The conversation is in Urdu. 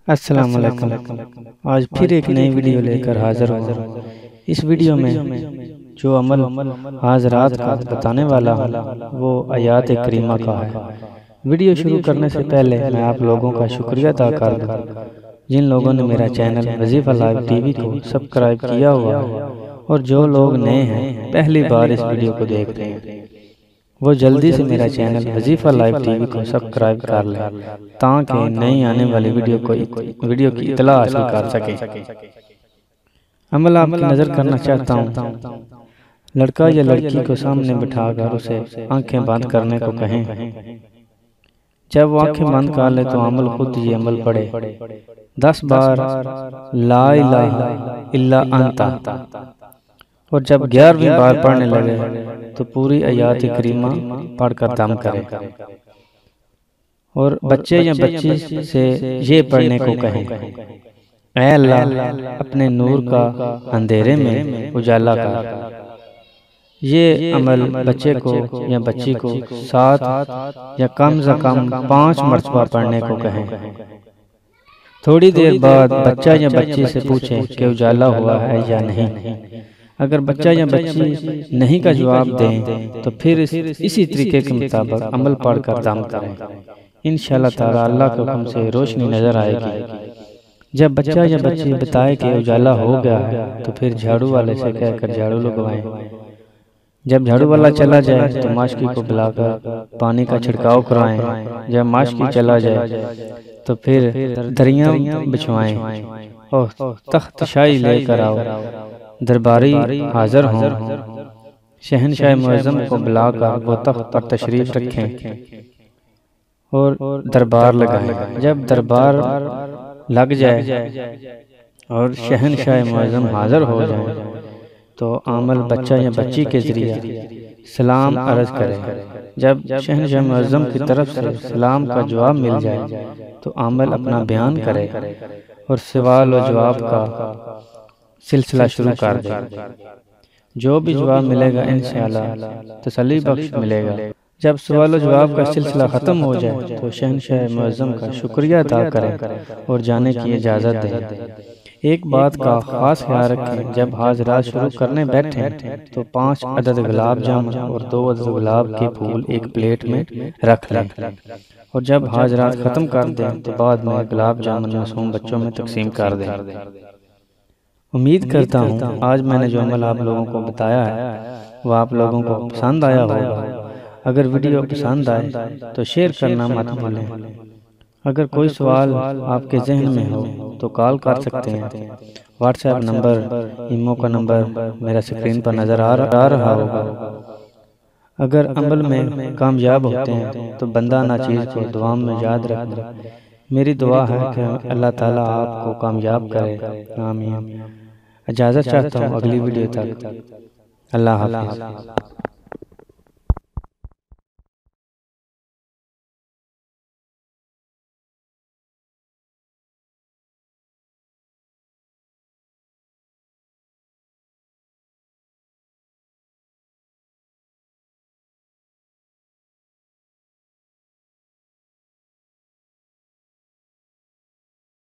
السلام علیکم۔ آج پھر ایک نئی ویڈیو لے کر حاضر ہوں۔ اس ویڈیو میں جو عمل حاضرات کا بتانے والا ہوں وہ آیات کریمہ کا ہے۔ ویڈیو شروع کرنے سے پہلے میں آپ لوگوں کا شکریہ ادا کر دوں جن لوگوں نے میرا چینل وظیفہ لائیو ٹی وی کو سبسکرائب کیا ہوا ہے، اور جو لوگ نئے ہیں پہلی بار اس ویڈیو کو دیکھ رہے ہیں وہ جلدی سے میرا چینل وظیفہ لائیو ٹی وی کو سبسکرائب کر لیں تاکہ نئی آنے والی ویڈیو کی اطلاع حاصل کر سکیں۔ عمل آپ کی نظر کرنا چاہتا ہوں۔ لڑکا یا لڑکی کو سامنے بٹھا کر اسے آنکھیں بند کرنے کو کہیں۔ جب وہ آنکھیں بند کر لے تو عمل خود یہ عمل پڑھے 10 بار لا الہ الا انت، اور جب 11ویں بار پڑھنے لگے تو پوری آیات کریمہ پڑھ کر دم کرے، اور بچے یا بچی سے یہ پڑھنے کو کہیں: اے اللہ اپنے نور کا اندھیرے میں اجالا کر۔ یہ عمل بچے کو یا بچی کو 7 یا کم از کم 5 مرتبہ پڑھنے کو کہیں۔ تھوڑی دیر بعد بچہ یا بچی سے پوچھیں کہ اجالا ہوا ہے یا نہیں۔ اگر بچہ یا بچی نہیں کا جواب دیں تو پھر اسی طریقے کے مطابق عمل پڑھ کر دم کریں۔ انشاءاللہ تعالی اللہ کے حکم سے روشنی نظر آئے گی۔ جب بچہ یا بچی بتائے کہ اجالا ہو گیا ہے تو پھر جھاڑو والے سے کہہ کر جھاڑو لگوائیں۔ جب جھاڑو والا چلا جائے تو ماشکی کو بلا کر پانی کا چھڑکاؤ کروائیں۔ جب ماشکی چلا جائے تو پھر دریاں بچھوائیں اور تخت شاہی لے کر آؤ۔ درباری حاضر ہوں، شہنشاہ معظم کو بلا کر وہ تخت پر تشریف رکھیں اور دربار لگائیں۔ جب دربار لگ جائے اور شہنشاہ معظم حاضر ہو جائیں تو عامل بچہ یا بچی کے ذریعہ سلام عرض کرے۔ جب شہنشاہ معظم کی طرف سے سلام کا جواب مل جائے تو عامل اپنا بیان کرے اور سوال و جواب کا سلسلہ شروع کر دے۔ جو بھی جواب ملے گا انشاءاللہ تسلی بخش ملے گا۔ جب سوال و جواب کا سلسلہ ختم ہو جائے تو شہنشاہ معظم کا شکریہ ادا کریں اور جانے کی اجازت دیں۔ ایک بات کا خاص خیال رکھیں، جب حاضرات شروع کرنے بیٹھیں تو 5 عدد گلاب جامن اور 2 عدد گلاب کے پھول ایک پلیٹ میں رکھ لیں، اور جب حاضرات ختم کر دیں تو بعد میں گلاب جامن معصوم بچوں میں تقسیم کر دیں۔ امید کرتا ہوں آج میں نے جو عمل آپ لوگوں کو بتایا ہے وہ آپ لوگوں کو پسند آیا ہوگا۔ اگر ویڈیو پسند آئے تو شیئر کرنا مت بھولیں۔ اگر کوئی سوال آپ کے ذہن میں ہو تو کال کر سکتے ہیں۔ واٹس ایپ نمبر، ایمو کا نمبر میرا سکرین پر نظر آ رہا ہوگا۔ اگر عمل میں کامیاب ہوتے ہیں تو بندہ ناچیز کو دعا میں یاد رکھنا۔ میری دعا ہے کہ اللہ تعالیٰ آپ کو کامیاب کرے، آمین۔ اجازت چاہتا ہوں اگلی ویڈیو تک۔ اللہ حافظ۔